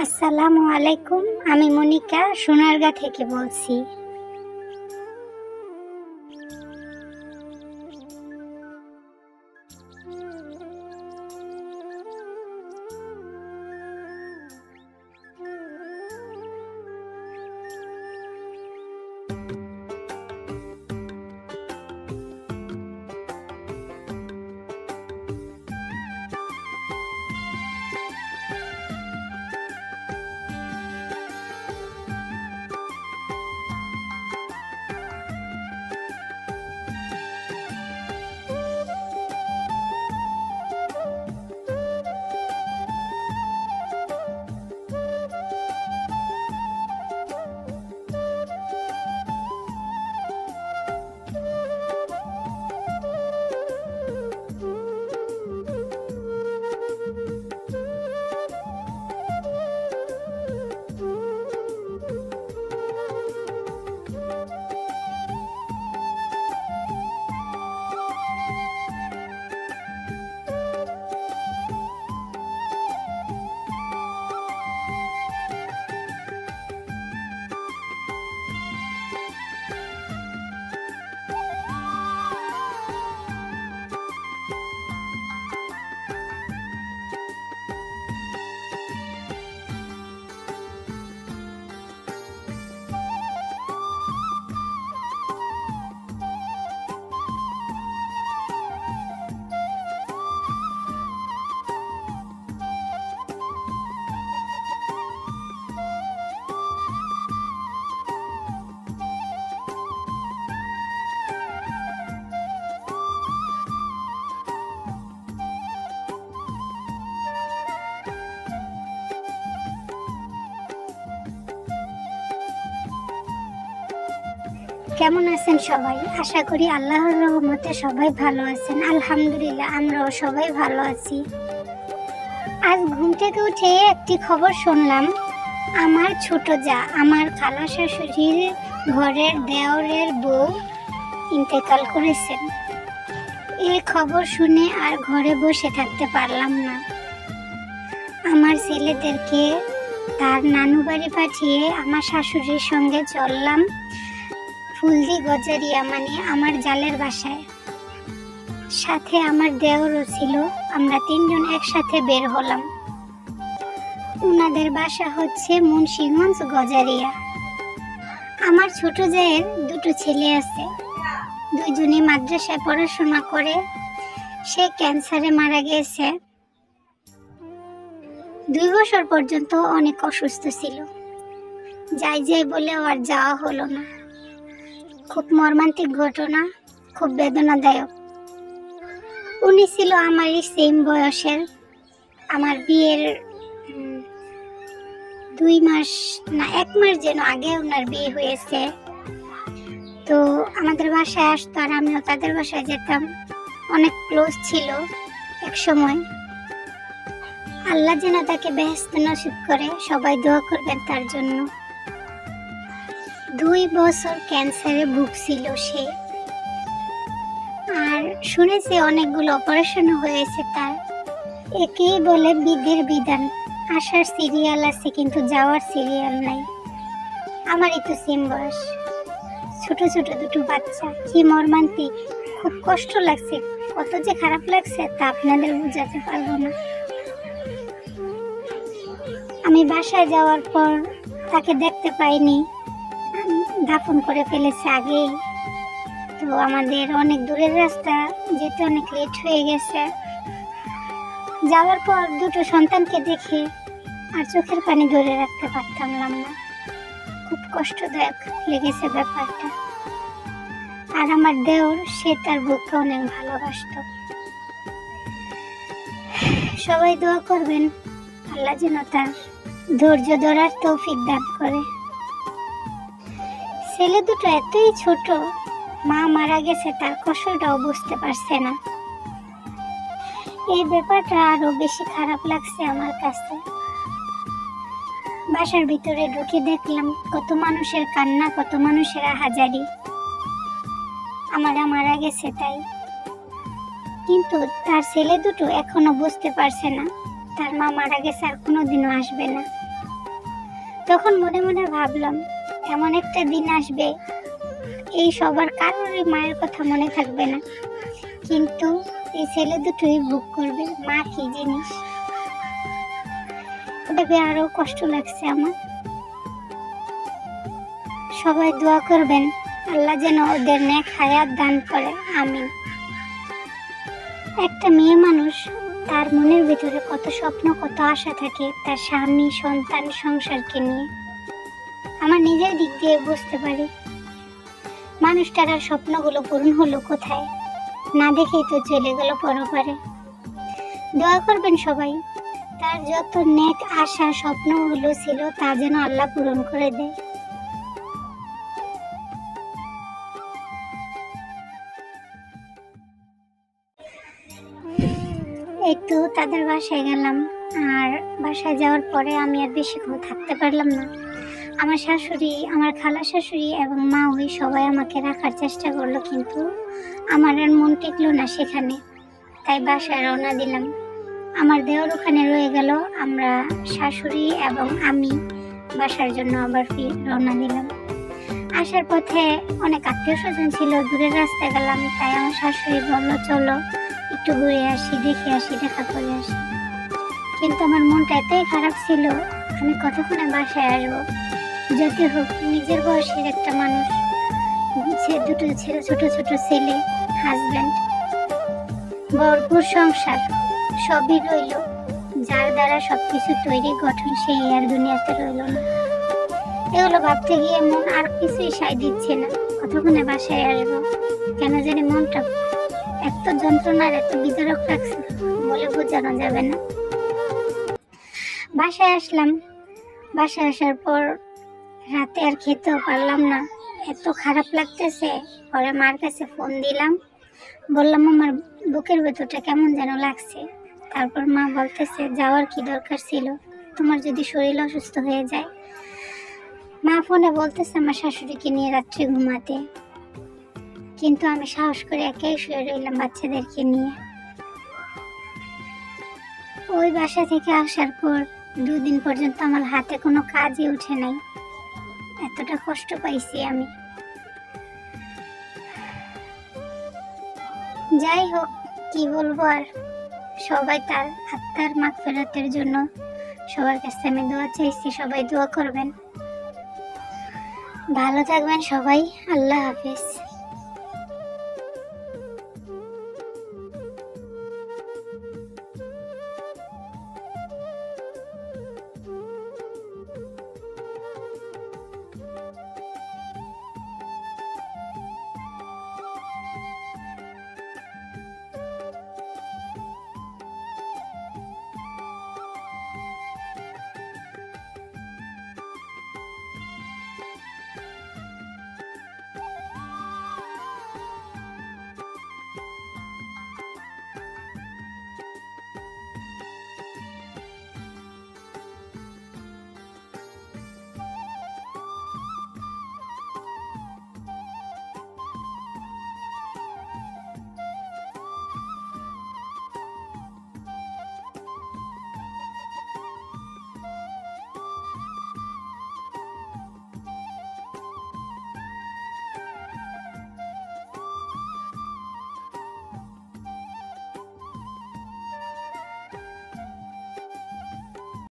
আসসালামু আলাইকুম। আমি মনিকা সোনারগাঁ থেকে বলছি। কেমন আছেন সবাই? আশা করি আল্লাহর রহমতে সবাই ভালো আছেন। আলহামদুলিল্লাহ, আমরাও সবাই ভালো আছি। আজ ঘুম থেকে উঠে একটি খবর শুনলাম, আমার ছোট যা, আমার খালা শাশুড়ির ঘরের দেওরের বউ ইন্তেকাল করেছেন। এই খবর শুনে আর ঘরে বসে থাকতে পারলাম না। আমার ছেলেদেরকে তার নানু বাড়ি পাঠিয়ে আমার শাশুড়ির সঙ্গে চললাম ফুলদি গজারিয়া, মানে আমার জালের বাসায়। সাথে আমার দেওরও ছিল। আমরা তিনজন একসাথে বের হলাম। উনাদের বাসা হচ্ছে মুন্সিগঞ্জ গজারিয়া। আমার ছোট জায়ের দুটো ছেলে আছে, দুইজনই মাদ্রাসায় পড়াশোনা করে। সে ক্যান্সারে মারা গেছে। 2 বছর পর্যন্ত অনেক অসুস্থ ছিল। যাই বলে আর যাওয়া হলো না। খুব মর্মান্তিক ঘটনা, খুব বেদনাদায়ক। উনি ছিল আমারই সেম বয়সের। আমার বিয়ের 2 মাস না 1 মাস যেন আগে ওনার বিয়ে হয়েছে। তো আমাদের বাসায় আসতো আর আমিও তাদের বাসায় যেতাম। অনেক ক্লোজ ছিল এক সময়। আল্লাহ যেন তাকে বেহেশত নসিব করে, সবাই দোয়া করবেন তার জন্য। 2 বছর ক্যান্সারে ভুগছিল সে। আর শুনেছি অনেকগুলো অপারেশন হয়েছে তার। একেই বলে বিধির বিধান। আসার সিরিয়াল আছে কিন্তু যাওয়ার সিরিয়াল নাই। আমারই তো সেম বয়স, ছোট ছোট দুটো বাচ্চা। কি মর্মান্তিক, খুব কষ্ট লাগছে। কত যে খারাপ লাগছে তা আপনাদের বোঝাতে পারবো না। আমি বাসায় যাওয়ার পর তাকে দেখতে পাইনি, দাফন করে ফেলেছে আগেই। তো আমাদের অনেক দূরের রাস্তা, যেতে অনেক লেট হয়ে গেছে। যাওয়ার পর দুটো সন্তানকে দেখে আর চোখের পানি ধরে রাখতে পারতাম না। খুব কষ্টদায়ক লেগেছে ব্যাপারটা। আর আমার দেওর, সে তার বউকে অনেক ভালোবাসতো। সবাই দোয়া করবেন আল্লাহ যেন তার ধৈর্য ধরার তৌফিক দান করে। ছেলে দুটো এতই ছোট, মা মারা গেছে তার কষ্টটাও বুঝতে পারছে না। এই ব্যাপারটা আরো বেশি খারাপ লাগছে আমার কাছে। বাসার ভিতরে ঢুকে দেখলাম কত মানুষের কান্না, কত মানুষের হাজারি। আমারা মারা গেছে তাই। কিন্তু তার ছেলে দুটো এখনো বুঝতে পারছে না তার মা মারা গেছে আর কোনোদিনও আসবে না। তখন মনে মনে ভাবলাম, এমন একটা দিন আসবে এই সবার কারোরই মায়ের কথা মনে থাকবে না, কিন্তু এই ছেলে দুটোই ভোগ করবে মা কি জিনিস। ওটাকে আরো কষ্ট লাগছে আমার। সবাই দোয়া করবেন আল্লাহ যেন ওদের নেক হায়াত দান করে, আমিন। একটা মেয়ে মানুষ, তার মনের ভিতরে কত স্বপ্ন, কত আশা থাকে তার স্বামী, সন্তান, সংসারকে নিয়ে। আমার নিজের দিক দিয়ে বুঝতে পারি মানুষটার আর স্বপ্নগুলো পূরণ হলো কোথায়, না দেখেই তো চলে গেল পরপারে। দোয়া করবেন সবাই, তার যত নেক আশা স্বপ্নগুলো ছিল তা যেন আল্লাহ পূরণ করে দেয়। এই তো তাদের বাসায় গেলাম, আর বাসায় যাওয়ার পরে আমি আর বেশিক্ষণ থাকতে পারলাম না। আমার শাশুড়ি, আমার খালা শাশুড়ি এবং মা ওই সবাই আমাকে রাখার চেষ্টা করলো, কিন্তু আমার আর মন টিকলো না সেখানে। তাই বাসায় রওনা দিলাম। আমার দেওর ওখানে রয়ে গেল, আমরা শাশুড়ি এবং আমি বাসার জন্য আবার রওনা দিলাম। আসার পথে অনেক আত্মীয় স্বজন ছিল, দূরের রাস্তায় গেলাম। তাই আমার শাশুড়ি বললো, চলো একটু ঘুরে আসি, দেখে আসি, দেখা করে আসি। কিন্তু আমার মনটা এতই খারাপ ছিল, আমি কতক্ষণে বাসায় আসবো। যতই হোক নিজের বয়সের একটা মানুষ, দুটো ছেলে, ছোট ছোট ছেলে, হাজব্যান্ড, ভরপুর সংসার, সবই রইল, যার দ্বারা সবকিছু তৈরি গঠন, সেই আর দুনিয়াতে রইল না। এগুলো ভাবতে গিয়ে মন আর কিছুই সায় দিচ্ছে না, কতক্ষণে বাসায় আসবো। কেন জানি মনটা এত যন্ত্রণার, এত বিতরক লাগছে, বলে বোঝানো যাবে না। বাসায় আসলাম। বাসায় আসার পর রাতে আর খেতেও পারলাম না, এত খারাপ লাগতেছে। পরে মার কাছে ফোন দিলাম, বললাম আমার বুকের ভেতরটা কেমন যেন লাগছে। তারপর মা বলতেছে, যাওয়ার কি দরকার ছিল, তোমার যদি শরীর অসুস্থ হয়ে যায়। মা ফোনে বলতেছে আমার শাশুড়িকে নিয়ে রাত্রে ঘুমাতে, কিন্তু আমি সাহস করে একাই শুয়ে রইলাম বাচ্চাদেরকে নিয়ে। ওই বাসা থেকে আসার পর 2 দিন পর্যন্ত আমার হাতে কোনো কাজই উঠে নাই, এতটা কষ্ট পাইছি আমি। যাই হোক, কি বলবো আর, সবাই তার আত্মার মাগফিরাতের জন্য সবার কাছে আমি দোয়া চাইছি, সবাই দোয়া করবেন। ভালো থাকবেন সবাই, আল্লাহ হাফেজ।